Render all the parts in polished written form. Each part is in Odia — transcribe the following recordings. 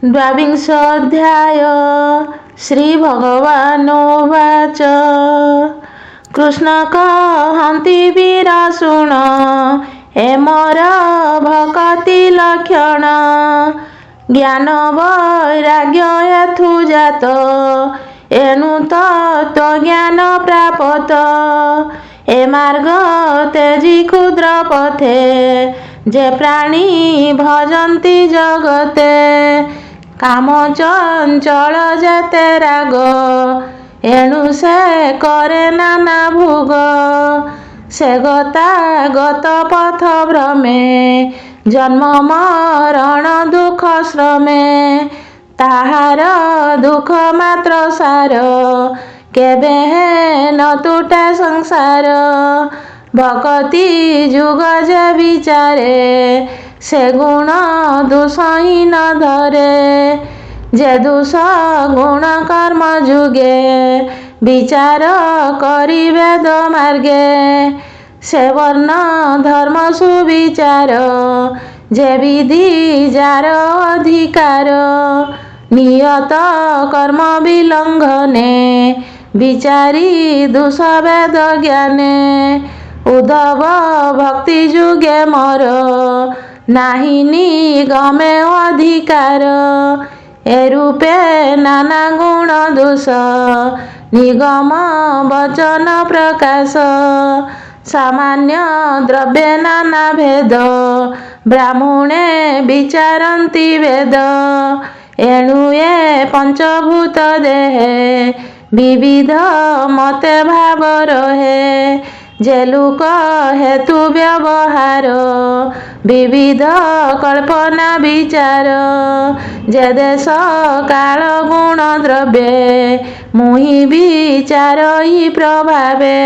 द्वाविंशोऽध्याय श्रीभगवानुवाच कृष्ण कहन्ति वीर शुण हे मोर भक्ति लक्षण ज्ञान वैराग्य हेतु जात एनु तत्त्वज्ञान प्राप्त ए मार्ग तेजी क्षुद्र पथे जे प्राणी भजन्ति जगते काम चंचल जेते राग एणु से करे नाना भोग से गता गत पथ भ्रमे जन्म मरण दुख श्रमे ताहार दुख मात्र सार केबे न तुटे संसार भक्ति जुग जे विचारे से गुण दोषहीन धरे जे दोष गुण कर्म जुगे विचार करि वेद मार्गे से वर्ण धर्म सुविचार जे विधि जार अधिकार नियत कर्म विलंघने विचारी दोष वेद ज्ञाने उद्धव भक्ति जुगे मोर नाही निगमे अधिकार ए रूपे नाना गुण दोष निगम वचन प्रकाश सामान्य द्रव्य नाना भेद ब्राह्मणे विचारन्ति वेद एणु ए पंचभूत देहे विविध मते भाव रहे जे लोक हेतु व्यवहार विविध कल्पना विचार जे देश काल गुण द्रव्ये मुहि विचार ही प्रभावे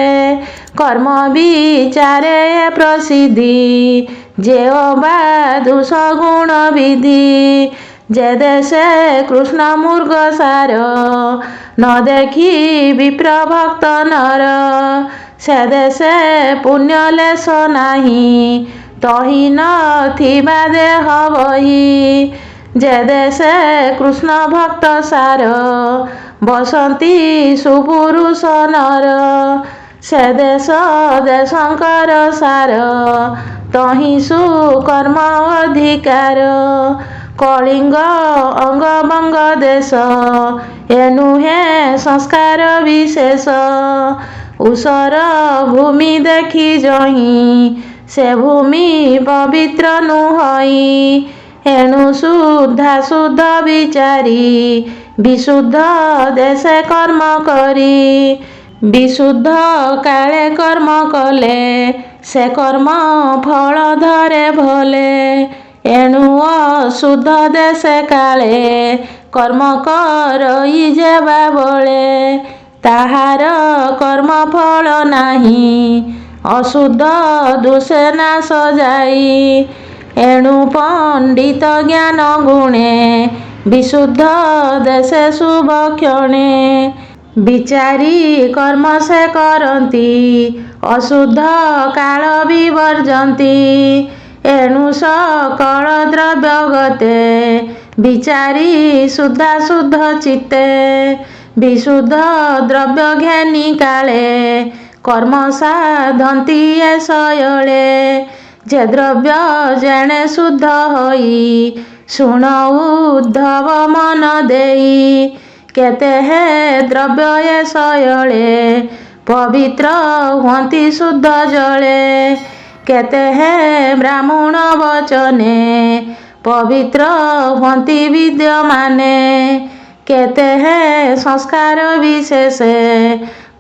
कर्म विचारे प्रसिद्धि जे बा दोष गुण विधि जे देशे कृष्ण मृग सार न देखी विप्र भक्त नर से देशे पुण्य लेश नाही तही नथिबा देह बही जे देशे कृष्ण भक्त सार बसंती सुपुरुष नर से देश देशंकर सार तही सुकर्म अधिकार कलिंग अंग बंग देश एनु हे संस्कार विशेष उसर भूमि देखी जही से भूमि पवित्र नुहई एणु शुद्धा शुद्ध विचारी विशुद्ध देशे कर्म करी विशुद्ध काले कर्म कले से कर्म फल धरे भले एणु अशुद्ध देशे काले कर्म करई जेबा बळे ताहार कर्म फल नाही अशुद्ध दोषे नाश जाई एणु पंडित ज्ञान गुणे विशुद्ध देशे शुभ क्षणे विचारी कर्म से करन्ति अशुद्ध काल विवर्जन्ति एणु सकल द्रव्य गते विचारी शुद्धा शुद्ध चित्ते विशुद्ध द्रव्य ज्ञानी काले कर्म साधन्ति ये शयले जे द्रव्य जेणे शुद्ध होई शुण उद्धव मन देई केते हे द्रव्य ये शयले पवित्र हुअन्ति शुद्ध जले केते हे ब्राह्मण वचने पवित्र हुअन्ति विद्यमाने केते हे संस्कार विशेषे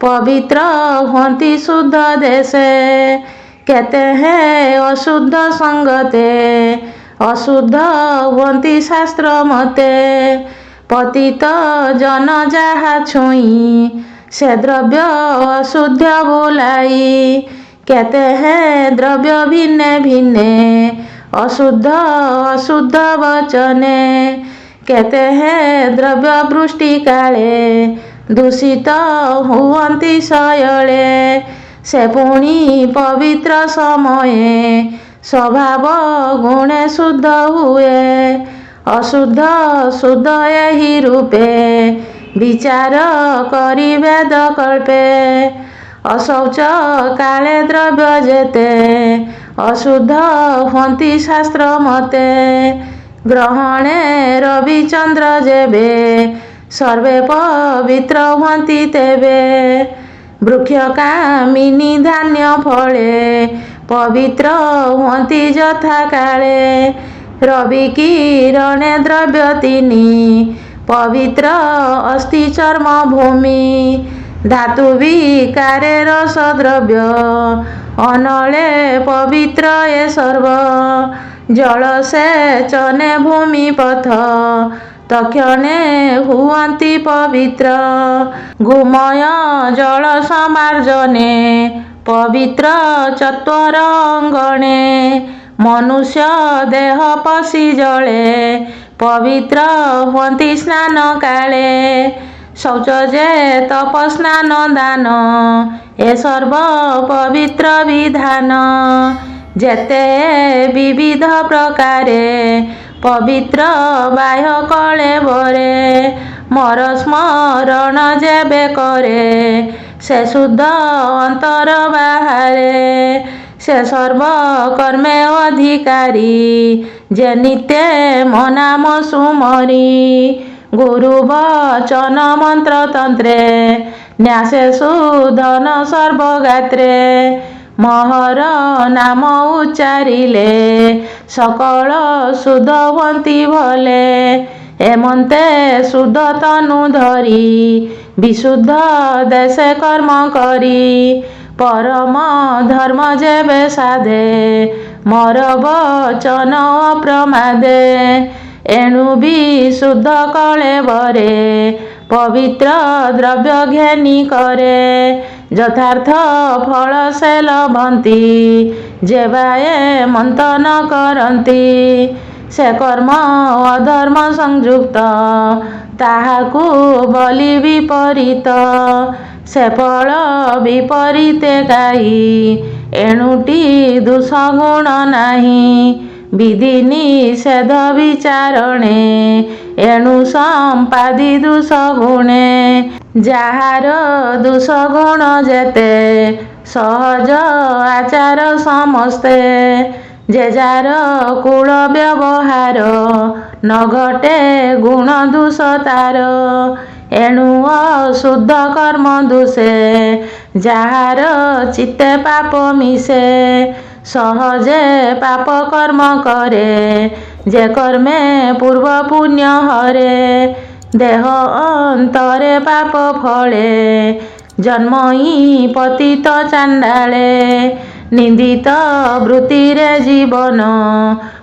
पवित्र हुअन्ति शुद्ध देशे केते हे अशुद्ध संगते अशुद्ध हुअन्ति शास्त्र मते पतित जन जाहा छुई से द्रव्य अशुद्ध बोलाई केते हे द्रव्य भिन्ने भिन्ने अशुद्ध अशुद्ध वचने केते हे द्रव्य वृष्टि काले दूषित हुअन्ति शयले से पुणी पवित्र समये स्वभाव गुणे शुद्ध हुए ଅଶୁଦ୍ଧ ଶୁଦ୍ଧ ଏହି ରୂପେ ବିଚାର କରି ବେଦ କଳ୍ପେ। ଅଶୌଚ କାଳେ ଦ୍ରବ୍ୟ ଯେତେ ଅଶୁଦ୍ଧ ହୁଅନ୍ତି ଶାସ୍ତ୍ର ମତେ। ଗ୍ରହଣେ ରବିଚନ୍ଦ୍ର ଯେବେ ସର୍ବେ ପବିତ୍ର ହୁଅନ୍ତି ତେବେ। ବୃକ୍ଷ କାମିନୀ ଧାନ୍ୟ ଫଳେ ପବିତ୍ର ହୁଅନ୍ତି ଯଥା କାଳେ। ରବି କିରଣେ ଦ୍ରବ୍ୟ ତିନି ପବିତ୍ର ଅସ୍ଥି ଚର୍ମ ଭୂମି। ଧାତୁ ବିକାରେ ରସ ଦ୍ରବ୍ୟ ଅନଳେ ପବିତ୍ର ଏ ସର୍ବ। ଜଳ ସେଚନେ ଭୂମି ପଥ ତକ୍ଷଣେ ହୁଅନ୍ତି ପବିତ୍ର। ଗୋମୟ ଜଳ ସମାର୍ଜନେ ପବିତ୍ର ଚତ୍ୱର ଅଙ୍ଗଣେ। ମନୁଷ୍ୟ ଦେହ ପଶି ଜଳେ ପବିତ୍ର ହୁଅନ୍ତି ସ୍ନାନ କାଳେ। ଶୌଚ ଯେ ତପ ସ୍ନାନ ଦାନ ଏ ସର୍ବ ପବିତ୍ର ବିଧାନ। ଯେତେ ବିବିଧ ପ୍ରକାରେ ପବିତ୍ର ବାହ୍ୟ କଳେବରେ। ମୋର ସ୍ମରଣ ଯେବେ କରେ ସେ ଶୁଦ୍ଧ ଅନ୍ତର ବାହାରେ। ସେ ସର୍ବ କର୍ମେ ଅଧିକାରୀ ଯେ ନିତ୍ୟ ମୋ ନାମ ସୁମରି। ଗୁରୁ ବଚନ ମନ୍ତ୍ର ତନ୍ତ୍ରେ ନ୍ୟାସେ ସୁଧନ ସର୍ବଗାତ୍ରେ। ମହର ନାମ ଉଚ୍ଚାରିଲେ ସକଳ ଶୁଦ୍ଧ ହୁଅନ୍ତି ଭଲେ। ଏମନ୍ତେ ଶୁଦ୍ଧ ତନୁ ଧରି ବିଶୁଦ୍ଧ ଦେଶେ କର୍ମ କରି। ପରମ ଧର୍ମ ଯେବେ ସାଧେ ମୋର ବଚନ ଅପ୍ରମାଦେ। ଏଣୁ ବିଶୁଦ୍ଧ କଳେବରେ ପବିତ୍ର ଦ୍ରବ୍ୟ ଘେନି କରେ। ଯଥାର୍ଥ ଫଳ ସେ ଲଭନ୍ତି ଯେବାଏ ମନ୍ତନ କରନ୍ତି। ସେ କର୍ମ ଅଧର୍ମ ସଂଯୁକ୍ତ ତାହାକୁ ବଲି ବିପରୀତ। ସେ ଫଳ ବିପରୀତେ ଗାଇ ଏଣୁଟି ଦୋଷ ଗୁଣ ନାହିଁ। ବିଧି ନିଷେଧ ବିଚାରଣେ ଏଣୁ ସମ୍ପାଦି ଦୋଷ ଗୁଣେ। ଯାହାର ଦୋଷ ଗୁଣ ଯେତେ ସହଜ ଆଚାର ସମସ୍ତେ। ଯେ ଯାର କୁଳ ବ୍ୟବହାର ନ ଘଟେ ଗୁଣ ଦୋଷ ତାର। ଏଣୁ ଅଶୁଦ୍ଧ କର୍ମ ଦୋଷେ ଯାହାର ଚିତ୍ତେ ପାପ ମିଶେ। ସହଜେ ପାପ କର୍ମ କରେ ଯେ କର୍ମେ ପୂର୍ବ ପୁଣ୍ୟ ହରେ। ଦେହ ଅନ୍ତରେ ପାପ ଫଳେ ଜନ୍ମଇ ପତିତ ଚାଣ୍ଡାଳେ। ନିନ୍ଦିତ ବୃତ୍ତିରେ ଜୀବନ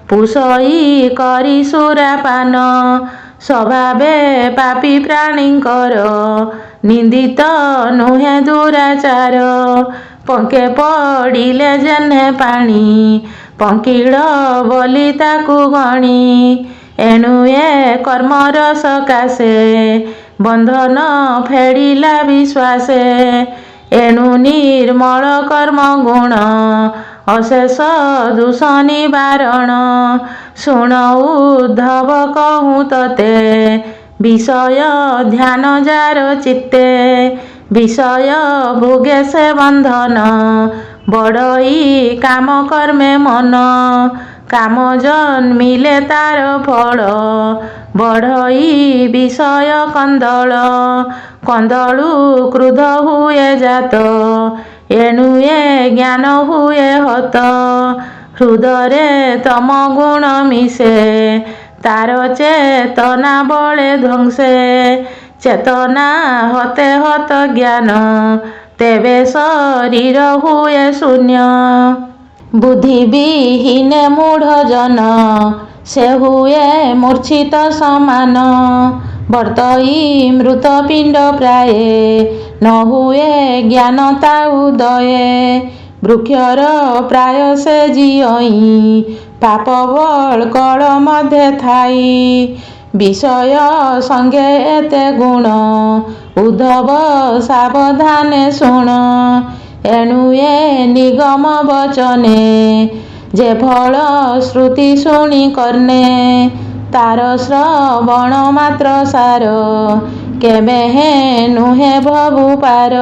ପୁଷଇ କରି ସୁରାପାନ। ସ୍ୱଭାବେ ପାପୀ ପ୍ରାଣୀଙ୍କର ନିନ୍ଦିତ ନୁହେଁ ଦୁରାଚାର। ପଙ୍କେ ପଡ଼ିଲେ ଯେହ୍ନେ ପାଣି ପଙ୍କିଳ ବୋଲି ତାକୁ ଗଣି। ଏଣୁ ଏ କର୍ମର ସକାଶେ ବନ୍ଧନ ଫେଡ଼ିଲା ବିଶ୍ୱାସେ। ଏଣୁ ନିର୍ମଳ କର୍ମ ଗୁଣ ଅଶେଷ ଦୋଷ ନିବାରଣ। ଶୁଣ ଉଦ୍ଧବ କହୁଁ ତତେ ବିଷୟ ଧ୍ୟାନ ଯାର ଚିତ୍ତେ। ବିଷୟ ଭୋଗେ ସେ ବନ୍ଧନ ବଡ଼ଇ କାମ କର୍ମେ ମନ। କାମ ଜନ୍ମିଲେ ତାର ଫଳ ବଢ଼ଇ ବିଷୟ କନ୍ଦଳ। କନ୍ଦଳୁ କ୍ରୋଧ ହୁଏ ଜାତ ଏଣୁ ଏ ଜ୍ଞାନ ହୁଏ ହତ। ହୃଦରେ ତମ ଗୁଣ ମିଶେ ତାର ଚେତନା ବଳେ ଧ୍ୱଂସେ। ଚେତନା ହତେ ହତ ଜ୍ଞାନ ତେବେ ଶରୀର ହୁଏ ଶୂନ୍ୟ। ବୁଦ୍ଧି ବିହୀନେ ମୂଢ଼ ଜନ ସେ ହୁଏ ମୂର୍ଚ୍ଛିତ ସମାନ। ବର୍ତ୍ତଇ ମୃତ ପିଣ୍ଡ ପ୍ରାୟେ ନ ହୁଏ ଜ୍ଞାନ ତା ଉଦୟେ। ବୃକ୍ଷର ପ୍ରାୟ ସେ ଜିଅଇ ପାପ ବଳକଳ ମଧ୍ୟେ ଥାଇ। ବିଷୟ ସଙ୍ଗେ ଏତେ ଗୁଣ ଉଦ୍ଧବ ସାବଧାନେ ଶୁଣ। ଏଣୁ ଏ ନିଗମ ବଚନେ ଯେ ଫଳ ଶ୍ରୁତି ଶୁଣି କର୍ଣ୍ଣେ। ତାର ଶ୍ରବଣ ମାତ୍ର ସାର, କେବେ ହେ ନୁହେଁ ଭବୁ ପାର।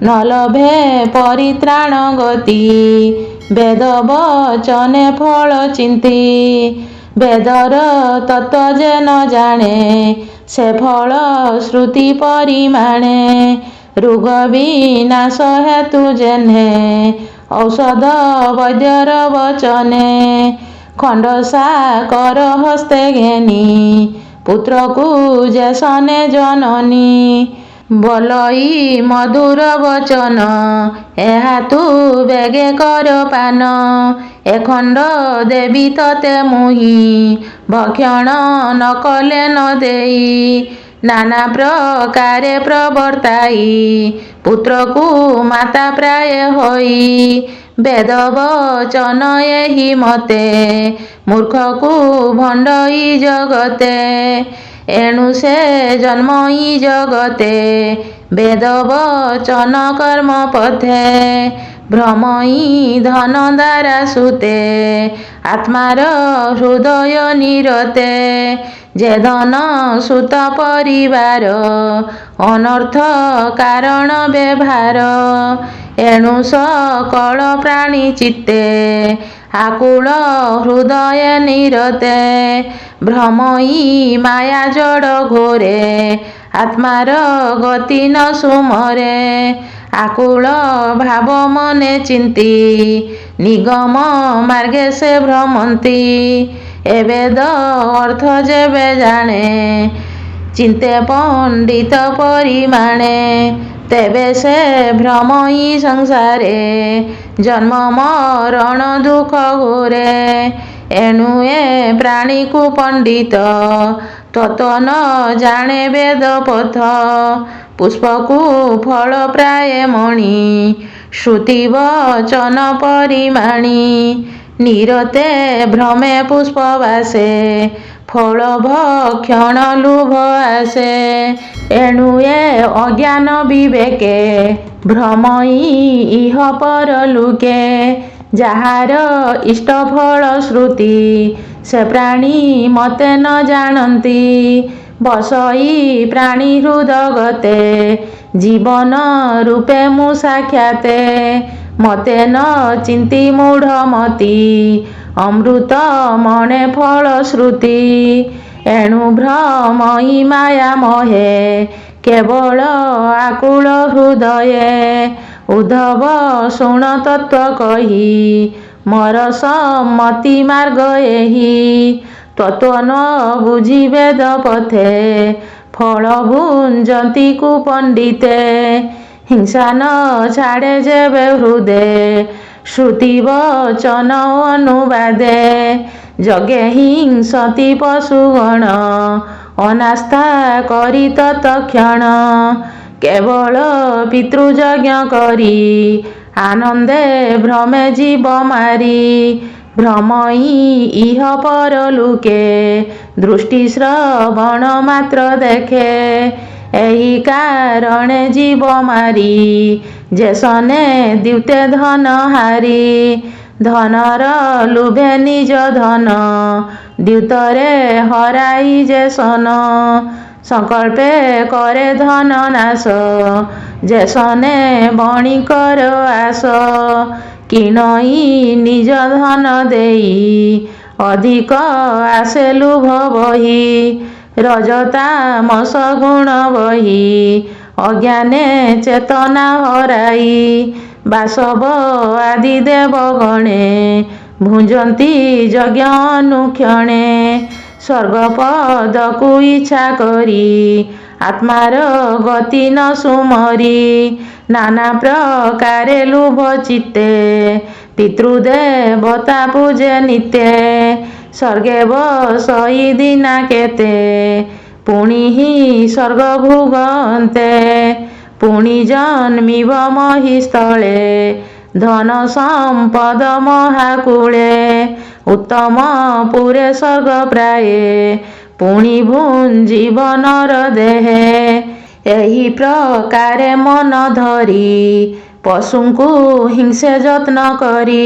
ନ ଲଭେ ପରିତ୍ରାଣ ଗତି, ବେଦ ବଚନେ ଫଳ ଚିନ୍ତି। ବେଦର ତତ୍ତ୍ୱ ଯେ ନ ଜାଣେ, ସେ ଫଳ ଶ୍ରୁତି ପରିମାଣେ। ରୋଗ ବିନାଶ ହେତୁ ଯେହ୍ନେ, ଔଷଧ ବୈଦ୍ୟର ବଚନେ। ଖଣ୍ଡସା କର ହସ୍ତେ ଘେନି, ପୁତ୍ରକୁ ଯେ ସନେ ଜନନୀ। ବୋଲଇ ମଧୁର ବଚନ, ଏହା ତୁ ବେଗେ କର ପାନ। ଏ ଖଣ୍ଡ ଦେବି ତତେ ମୁହିଁ, ଭକ୍ଷଣ ନ କଲେ ନ ଦେଇ। ନାନା ପ୍ରକାରେ ପ୍ରବର୍ତ୍ତାଇ, ପୁତ୍ରକୁ ମାତା ପ୍ରାୟ ହୋଇ। ବେଦ ବଚନ ଏହି ମତେ, ମୂର୍ଖକୁ ଭଣ୍ଡଇ ଜଗତେ। ଏଣୁ ସେ ଜନ୍ମଇ ଜଗତେ, ବେଦ ବଚନ କର୍ମ ପଥେ। ଭ୍ରମଇ ଧନ ଦ୍ୱାରା ସୁତେ, ଆତ୍ମାର ହୃଦୟ ନିରତେ। ଯେ ଧନ ସୁତ ପରିବାର, ଅନର୍ଥ କାରଣ ବ୍ୟବହାର। ଏଣୁ ସକଳ ପ୍ରାଣୀ ଚିତ୍ତେ, ଆକୁଳ ହୃଦୟ ନିରତେ। ଭ୍ରମଇ ମାୟା ଜଡ଼ ଘୋରେ, ଆତ୍ମାର ଗତି ନ ସୁମରେ। ଆକୁଳ ଭାବ ମନେ ଚିନ୍ତି, ନିଗମ ମାର୍ଗେ ସେ ଭ୍ରମନ୍ତି। ଏ ବେଦ ଅର୍ଥ ଯେବେ ଜାଣେ, ଚିନ୍ତେ ପଣ୍ଡିତ ପରିମାଣେ। ତେବେ ସେ ଭ୍ରମଇ ସଂସାରେ, ଜନ୍ମ ମରଣ ଦୁଃଖ ଘୋରେ। ଏଣୁ ଏ ପ୍ରାଣୀକୁ ପଣ୍ଡିତ, ତତ୍ତ୍ୱ ନ ଜାଣେ ବେଦ ପଥ। ପୁଷ୍ପକୁ ଫଳ ପ୍ରାୟ ମଣି, ଶ୍ରୁତି ବଚନ ପରିମାଣି। ନିରତେ ଭ୍ରମେ ପୁଷ୍ପ ବାସେ, ଫଳ ଭକ୍ଷଣ ଲୋଭ ଆସେ। ଏଣୁ ଏ ଅଜ୍ଞାନ ବିବେକେ, ଭ୍ରମଇ ଇହ ପର ଲୁକେ। ଯାହାର ଇଷ୍ଟ ଫଳ ଶ୍ରୁତି, ସେ ପ୍ରାଣୀ ମତେ ନ ଜାଣନ୍ତି। ବସଇ ପ୍ରାଣୀ ହୃଦଗତେ, ଜୀବନ ରୂପେ ମୁଁ ସାକ୍ଷାତେ। ମତେ ନ ଚିନ୍ତି ମୂଢ଼ ମତି, ଅମୃତ ମଣେ ଫଳ ଶ୍ରୁତି। ଏଣୁ ଭ୍ରମଇ ମାୟା ମୋହେ, କେବଳ ଆକୁଳ ହୃଦୟେ। ଉଦ୍ଧବ ଶୁଣ ତତ୍ତ୍ୱ କହି, ମୋର ସମ୍ମତି ମାର୍ଗ ଏହି। ତତ୍ତ୍ୱ ନ ବୁଝି ବେଦ ପଥେ, ଫଳ ଭୁଞ୍ଜନ୍ତି କୁପଣ୍ଡିତେ। ହିଂସା ନ ଛାଡ଼େ ଯେବେ ହୃଦେ, ଶ୍ରୁତି ବଚନ ଅନୁବାଦେ। ଯଜ୍ଞେ ହିଂସତି ପଶୁଗଣ, ଅନାସ୍ଥା କରି ତତ୍କ୍ଷଣ। କେବଳ ପିତୃଯଜ୍ଞ କରି, ଆନନ୍ଦେ ଭ୍ରମେ ଜୀବ ମାରି। ଭ୍ରମଇ ଇହ ପର ଲୁକେ, ଦୃଷ୍ଟି ଶ୍ରବଣ ମାତ୍ର ଦେଖେ। ଏହି କାରଣେ ଜୀବ ମାରି, ଯେ ସନେ ଦ୍ୟୁତେ ଧନ ହାରି। ଧନର ଲୁଭେ ନିଜ ଧନ, ଦ୍ୟୁତରେ ହରାଇ ଯେ ସନ। ସଂକଳ୍ପେ କରେ ଧନ ନାଶ, ଯେ ସନେ ବଣିକର ଆଶ। କିଣଇ ନିଜ ଧନ ଦେଇ, ଅଧିକ ଆସେ ଲୋଭ ବହି। ରଜତାମସ ଗୁଣ ବହି, ଅଜ୍ଞାନେ ଚେତନା ହରାଇ। ବାସବ ଆଦି ଦେବଗଣେ, ଭୁଞ୍ଜନ୍ତି ଯଜ୍ଞ ଅନୁକ୍ଷଣେ। ସ୍ୱର୍ଗ ପଦକୁ ଇଚ୍ଛା କରି, ଆତ୍ମାର ଗତି ନ ସୁମରି। ନାନା ପ୍ରକାରେ ଲୋଭ ଚିତ୍ତେ, ପିତୃଦେବତା ପୂଜେ ନିତ୍ୟେ। ସ୍ୱର୍ଗେ ବସଇ ଦିନା କେତେ, ପୁଣିହି ସ୍ୱର୍ଗ ଭୁଗନ୍ତେ। ପୁଣି ଜନ୍ମିବ ମହିସ୍ଥଳେ, ଧନ ସମ୍ପଦ ମହାକୁଳେ। ଉତ୍ତମ ପୁରେ ସ୍ୱର୍ଗ ପ୍ରାୟେ, ପୁଣି ଭୁଞ୍ଜିବ ନର ଦେହେ। ଏହି ପ୍ରକାରେ ମନ ଧରି, ପଶୁଙ୍କୁ ହିଂସେ ଯତ୍ନ କରି।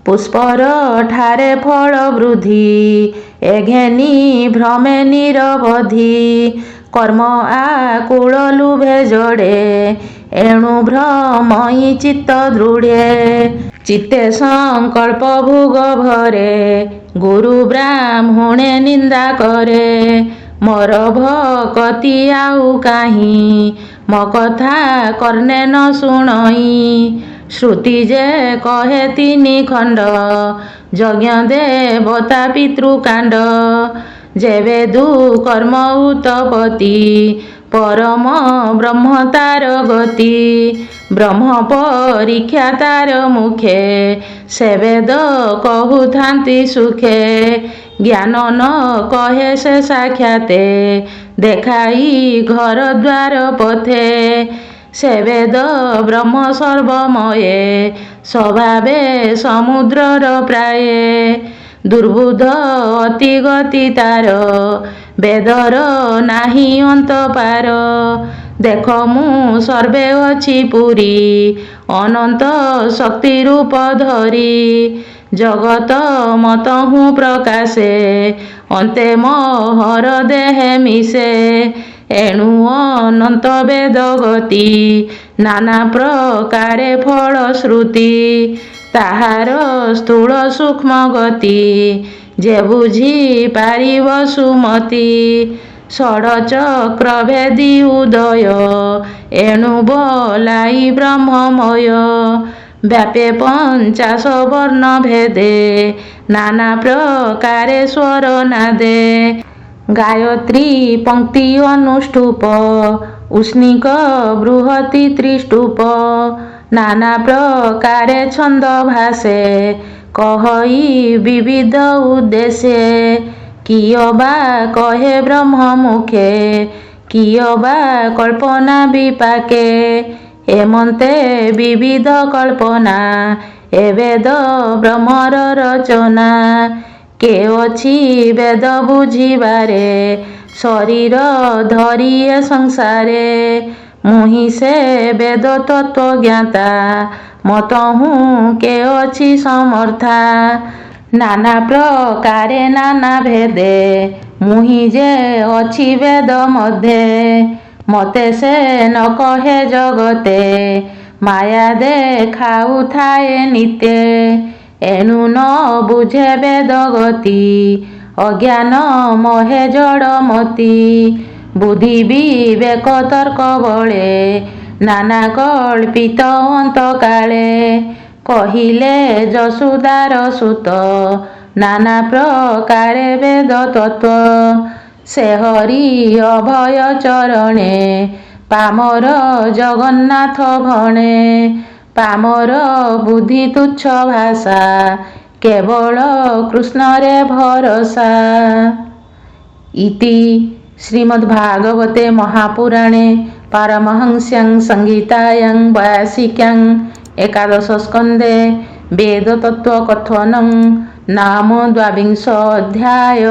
पुष्पर ठारे फल वृद्धि एघेनी भ्रमे निरवधि कर्म आकुल लुभे जड़े एणु भ्रमयी चित्त दृढ़े चित्ते संकल्प भोग भरे गुरु ब्राह्मणे निंदा करे मोर भकति आउ काहीं मो कथा कर्णे न शुणई श्रुति जे कहे तिनि खंड यज्ञ देवता पितृकांड जेवे दु कर्म उत्पत्ति परम ब्रह्म तार गति ब्रह्म परीक्षा तार मुखे से वेद कहूथांति सुखे ज्ञान न कहे से साक्षाते देखाई घर द्वार पथे से वेद ब्रह्म सर्वमये स्वभावे समुद्रर प्राये दुर्बुध अति गति तार वेदर नाही अंत पार देख मु सर्वे अछि पुरी अनंत शक्ति रूप धरी जगत मत हूँ प्रकाशे अंते मोहर देहे मिसे एणु अनंत वेद गति नाना प्रकारे फल श्रुति ताहार स्थूल सूक्ष्म गति जे बुझी पारिब सुमति षडचक्र भेदी उदय एणु बलाई ब्रह्ममय व्यापे 50 वर्ण भेदे नाना प्रकारे स्वर नादे गायत्री पंक्ति अनुष्टुप उष्णिक बृहति त्रिष्टुप नाना प्रकारे छंद भासे कहई विविध उद्देश्य किय बा कहे ब्रह्म मुखे किय बा कल्पना विपाके हेमंते विविध कल्पना ए वेद ब्रह्मर रचना के अछि वेद बुझिबारे शरीर धरी ए संसारे मुहि से वेद तत्व ज्ञाता मत हूँ के अछि समर्था नाना प्रकारे नाना भेदे मुहि जे अछि वेद मध्ये मते से न कहे जगते माया देखाऊ थाए नित्य एणु न बुझे वेद गति अज्ञान मोहे जड़मती बुद्धि विवेक तर्क बळे नाना कल्पित अंत काले कहिले जसुदार सुत नाना प्रकारे वेद तत्व से हरि अभय चरणे पामर जगन्नाथ भणे पामर बुद्धि तुच्छ भाषा केवल कृष्ण रे भरोसा इति श्रीमद्भागवते महापुराणे पारमहंस्यां संहितायां 82 एकादश स्कन्धे वेद तत्व कथनं नाम 22 अध्याय।